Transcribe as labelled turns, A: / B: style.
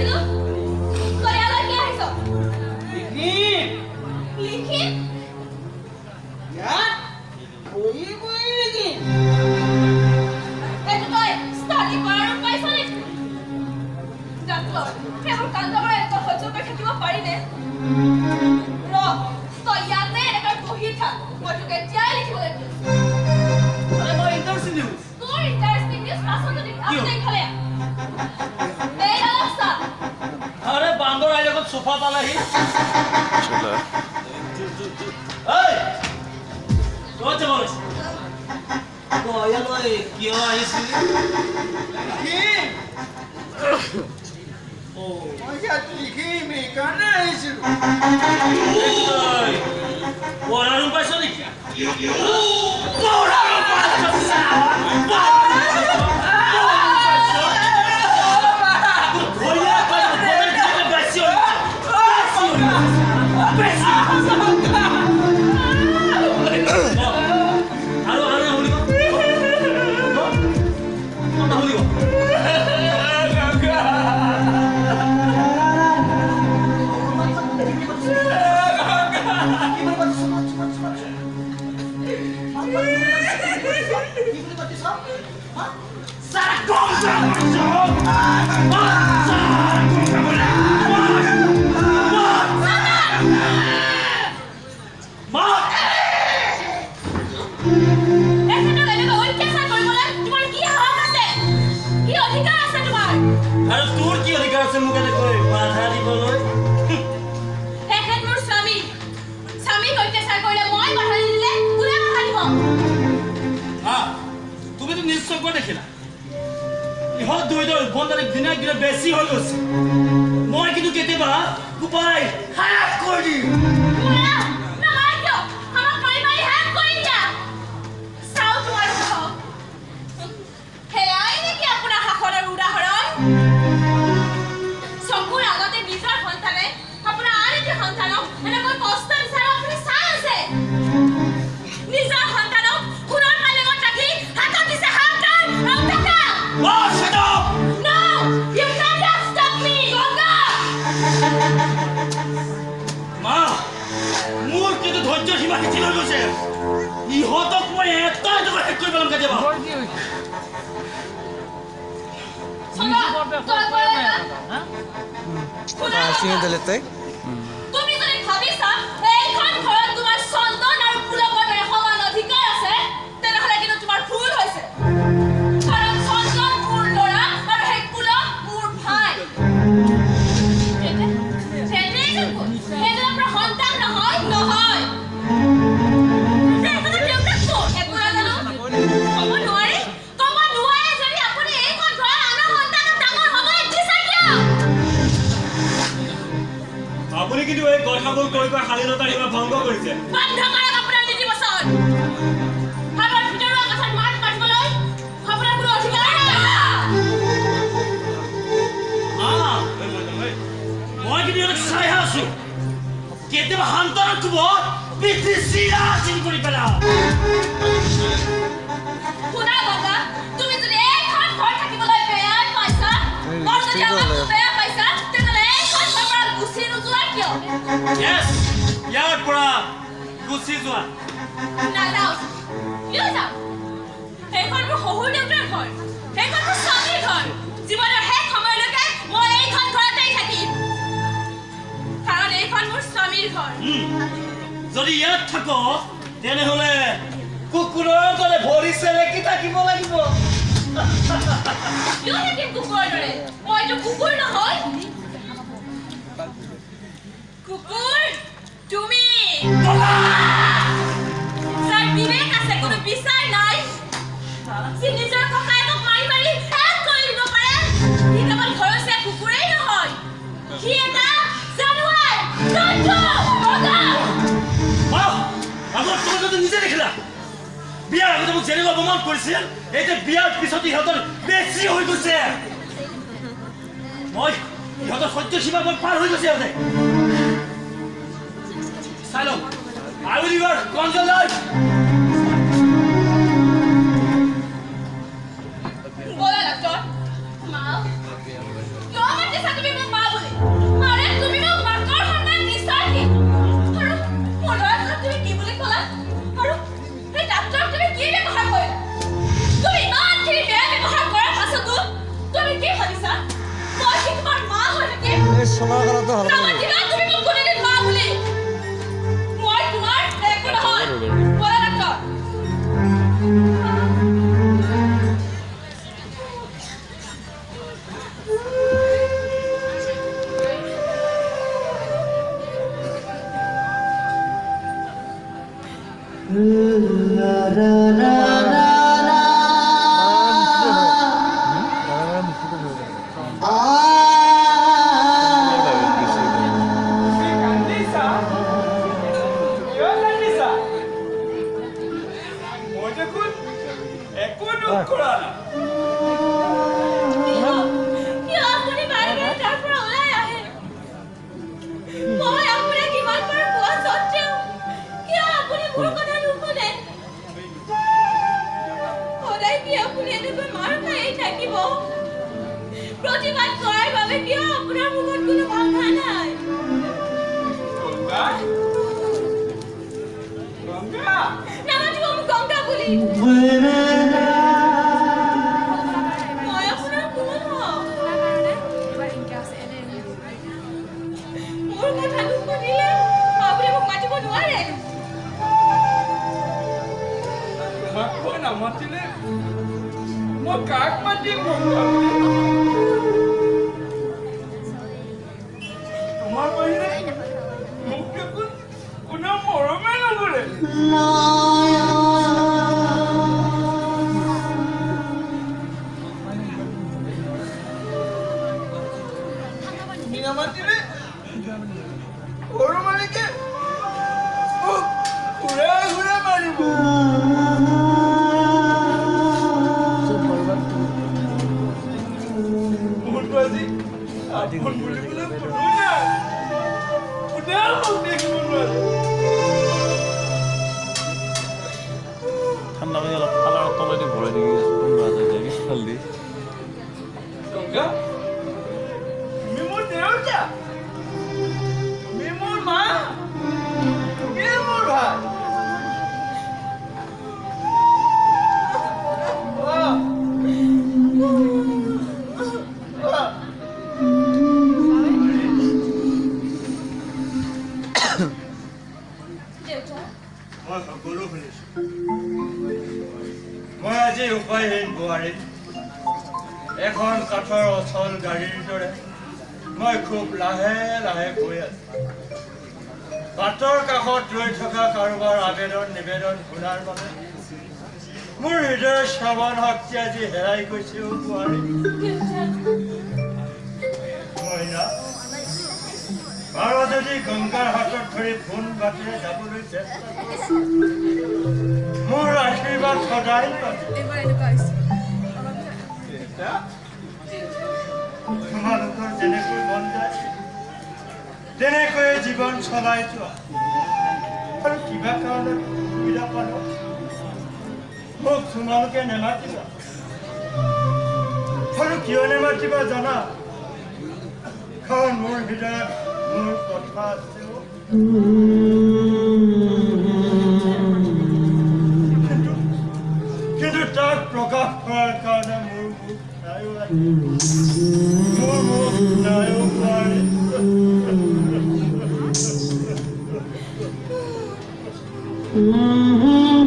A: আছিলো তই ইয়ালৈ কি আহিছ
B: লিখিম
A: লিখিম
B: ইয়াত বহি লিখিম
A: এইটো তই ষ্টাডি কৰাৰ পাইছ নেকি ডাক্তৰ সেইবোৰ কাণ্ড কৰা এনেকুৱা সহ্য কৰি থাকিব পাৰিনে ৰ তই ইয়াতে এনেকৈ বহি থাক মই তোক এতিয়াই লিখিবলৈ দিছোঁ
B: মই ইণ্টাৰেষ্ট নিউজ
A: তোৰ ইণ্টাৰেষ্টিং নিউজ পাছত যদি আপুনি ইফালে এই অৱস্থা
B: আরে বান্দর আইলে কত সোফা পালাহি
C: চলা
B: এই তো বলছ তো ইয়ালৈ কিয় আহিছিল লিখিম ও মই ইয়াত লিখিম এইকাৰণে আহিছিলোঁ পঢ়াৰ পাইছ নেকি পঢ়াৰ পাইছ বেছি হৈ গৈছে মই কিন্তু কেতিয়াবা উপায় হায়াত কৰি দিম
A: চকুৰ আগতে নিজৰ সন্তানে আপোনাৰ আন এটি সন্তানক এনেকৈ কষ্ট বিচাৰে আপুনি চাই আছে নিজৰ সন্তানক পুনৰ পালেঙত ৰাখি হাতত দিছে হাতদাৰ আৰু টকা No! You cannot stop me! Ganga!
B: মা মোৰ কিন্তু ধৈৰ্য সীমা শেষ হৈ গৈছে ইহঁতক মই এটা শেষ কৰিব লাগে যাবা
A: তুমি যদি ভাবিছা এইখন ঘৰত তোমাৰ চন্দন আৰু পুলকৰ দৰে সমান অধিকাৰ আছে তেনেহ'লে কিন্তু তোমাৰ ভুল হৈছে কাৰণ চন্দন মোৰ ল'ৰা আৰু সেই পুলক মোৰ ভাই সেইটো আপোনাৰ সন্তান নহয় নহয়
B: আপুনি কিন্তু এই কথাবোৰ কৈ কৈ শালীনতা সীমা ভংগ কৰিছে
A: বন্ধ কৰক আপোনাৰ নীতি বচন আমাৰ ভিতৰুৱা কথাত মাত মাতিবলৈ আপোনাৰ কোনো অধিকাৰ নাই
B: মই কিন্তু ইয়াক চাই আছো কেতিয়াবা সন্তানক ক'ব পিঠি চিৰা চিৰি কৰি পেলাও
A: শুনা বাবা তুমি যদি এইখন ঘৰ থাকিবলৈ বেয়া পাইছা আৰু যদি আমাক বেয়া পাইছা তেনেহ'লে এইখন ঘৰৰ পৰা গুচি নোযোৱা কিয়
B: ইয়াৰ পৰা গুচি যোৱা
A: নাযাওঁ কিয় যাওঁ সেইখন মোৰ শহুৰ দেউতাৰ ঘৰ সেইখন মোৰ স্বামীৰ ঘৰ জীৱনৰ শেষ সময়লৈকে মই এইখন ঘৰতেই থাকিম কাৰণ এইখন মোৰ স্বামীৰ ঘৰ
B: যদি ইয়াত থাক তেনেহ'লে কুকুৰৰ দৰে ভৰি চেলেকি থাকিব লাগিব
A: কিয় থাকিম কুকুৰৰ দৰে মইতো কুকুৰ নহয় কুকুৰ তুমি যাৰ বিবেক আছে কোনো বিচাৰ নাই সি নিজৰ ককায়েকক মাৰি মাৰি শেষ কৰি দিব পাৰে সি কেৱল ঘৰচীয়া কুকুৰেই নহয় সি এটা জানুৱাৰ জন্তু
B: আগত তুমি যদি নিজে দেখিলা বিয়াৰ আগতে মোক যেনেকৈ অপমান কৰিছিল এতিয়া বিয়াৰ পিছত ইহঁতৰ বেছি হৈ গৈছে মই ইহঁতৰ সহ্য সীমা মই পাৰ হৈ গৈছে ইহঁতে চাই লওক I will give her conjugal life.
A: बोला डॉक्टर माँ क्यों मत जैसा तुम्हें
C: চলাৰ কাৰণেতো ভাল
A: নামাতিবা তুমি মোক কোনেদিন মা বুলি মই তোমাৰ একো নহয় বলা ডাক্তৰ কিয় আপুনি বাৰে বাৰে তাৰ পৰা ওলাই আহে মই আপোনাক কিমান বাৰ কোৱা স্বত্বেও কিয় আপুনি মোৰ কথা নুশুনে সদায় কি আপুনি এনেকৈ মাৰ খাই থাকিব প্ৰতিবাদ কৰাৰ বাবে কিয় আপোনাৰ মুখত কোনো ভাষা নাই নামাতিব মোক গংগা বুলি মই আপোনাৰ কোন হওঁ মোৰ কথা নুশুনিলে আপুনি মোক মাতিব নোৱাৰে
D: নামাতিলে মই কাক মাতিম তোমাৰ বাহিৰে মোক দেখোন কোনেও মৰমে নকৰে নামাতিলে সৰু মালিকে মোক ঘূৰাই ঘূৰাই মাৰিব আজি আপোন বুলিবলৈ কোনো নাই কোনেও মোক দেখিব নোৱাৰে
E: ঠাণ্ডা পানী অলপ কালাৰ তলেদি ভৰাই দি কোনোবা যায় পিছফাল দি
D: গংগা তুমি মোৰ দেউতা তুমি মোৰ মা তুমি মোৰ ভাই
B: মই সকলো শুনিছো মই আজি উপায়হীন বোৱাৰীত এখন কাঠৰ অচল গাড়ীৰ দৰে মই খুব লাহে লাহে গৈ আছো বাটৰ কাষত ৰৈ থকা কাৰোবাৰ আবেদন নিবেদন শুনাৰ বাবে মোৰ হৃদয়ৰ শ্ৰৱণ শক্তি আজি হেৰাই গৈছে বোৱাৰী মইনা বাৰ যদি গংগাৰ হাতত ধৰি পোন বাটেৰে যাবলৈ চেষ্টা কৰিছো মোৰ আশীৰ্বাদ সদায় পাবি তোমালোকৰ যেনেকৈ মন যায় তেনেকৈয়ে জীৱন চলাই যোৱা আৰু কিবা কাৰণত সুবিধা পালো মোক তোমালোকে নেমাতিবা আৰু কিয় নেমাতিবা জানা কাৰণ মোৰ হৃদয়ত মোৰ কথা আছে কিন্তু তাক প্ৰকাশ কৰাৰ কাৰণে মোৰ মুখ নাইও মোৰ মুখ নাইও পাৰে
C: Mm-hmm.